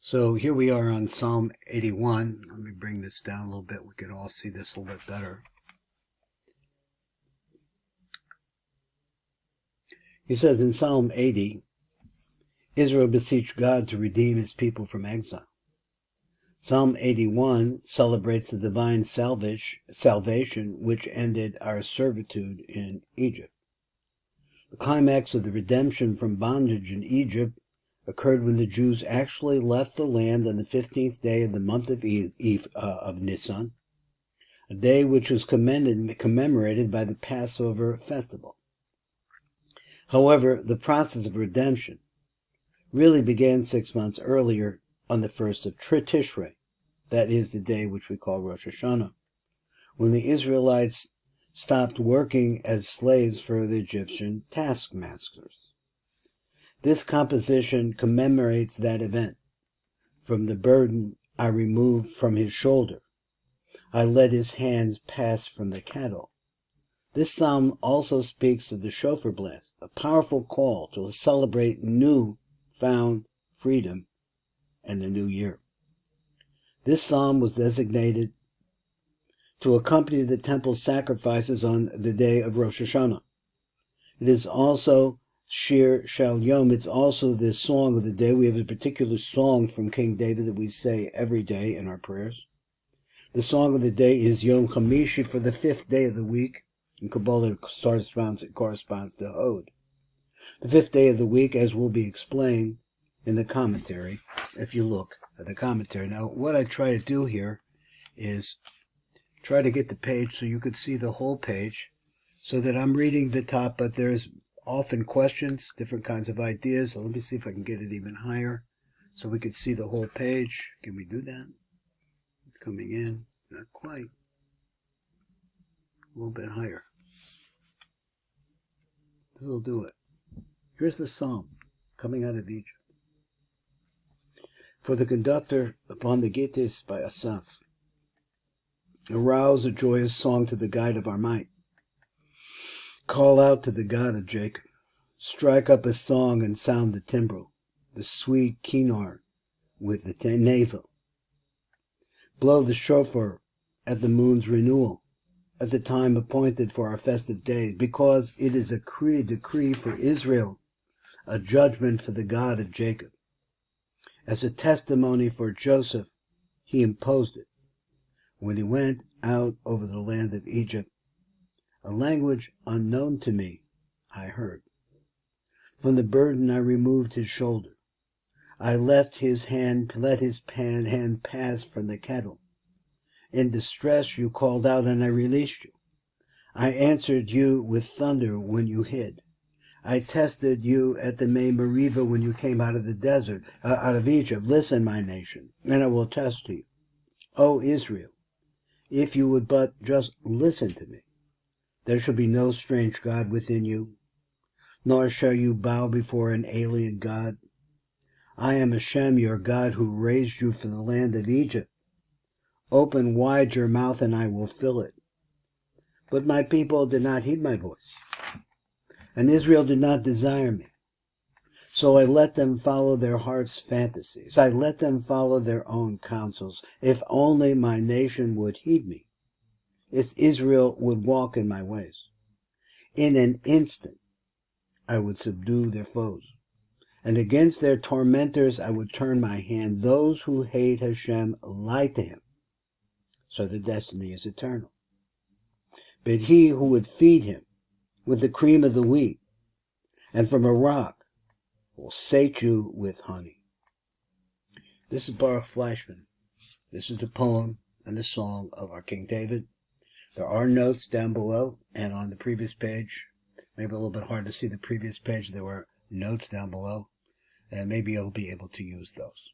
So here we are on Psalm 81. Let me bring this down a little bit. We can all see this a little bit better. He says in Psalm 80, Israel beseeched God to redeem his people from exile. Psalm 81 celebrates the divine salvation which ended our servitude in Egypt. The climax of the redemption from bondage in Egypt occurred when the Jews actually left the land on the 15th day of the month of Nisan, a day which was commemorated by the Passover festival. However, the process of redemption really began 6 months earlier on the 1st of Tishrei, that is the day which we call Rosh Hashanah, when the Israelites stopped working as slaves for the Egyptian taskmasters. This composition commemorates that event. From the burden I removed from his shoulder, I let his hands pass from the cattle. This psalm also speaks of the shofar blast, a powerful call to celebrate new-found freedom and the new year. This psalm was designated to accompany the temple sacrifices on the day of Rosh Hashanah. It is also Shir Shal Yom. It's also the song of the day. We have a particular song from King David that we say every day in our prayers. The song of the day is Yom Chamishi, for the 5th day of the week. In Kabbalah, it corresponds to Hod. The 5th day of the week, as will be explained in the commentary, if you look at the commentary. Now, what I try to do here is try to get the page so you could see the whole page, so that I'm reading the top, but there's often questions, different kinds of ideas. So let me see if I can get it even higher so we could see the whole page. Can we do that? It's coming in. Not quite. A little bit higher. This will do it. Here's the psalm coming out of Egypt. For the conductor upon the Gittis by Asaph. Arouse a joyous song to the guide of our might. Call out to the God of Jacob. Strike up a song and sound the timbrel, the sweet kinnor with the navel. Blow the shofar at the moon's renewal, at the time appointed for our festive days, because it is a decree for Israel, a judgment for the God of Jacob. As a testimony for Joseph, he imposed it when he went out over the land of Egypt. A language unknown to me, I heard. From the burden I removed his shoulder. I let his hand pass from the cattle. In distress you called out, and I released you. I answered you with thunder when you hid. I tested you at the Meribah when you came out of the desert, out of Egypt. Listen, my nation, and I will test you. O Israel, if you would but just listen to me. There shall be no strange God within you, nor shall you bow before an alien God. I am Hashem, your God, who raised you from the land of Egypt. Open wide your mouth, and I will fill it. But my people did not heed my voice, and Israel did not desire me. So I let them follow their heart's fantasies. I let them follow their own counsels. If only my nation would heed me, if Israel would walk in my ways. In an instant, I would subdue their foes, and against their tormentors I would turn my hand. Those who hate Hashem lie to him, so their destiny is eternal. But he who would feed him with the cream of the wheat, and from a rock will sate you with honey. This is Baruch Fleischman. This is the poem and the song of our King David. There are notes down below and on the previous page. Maybe a little bit hard to see the previous page. There were notes down below, and maybe you'll be able to use those.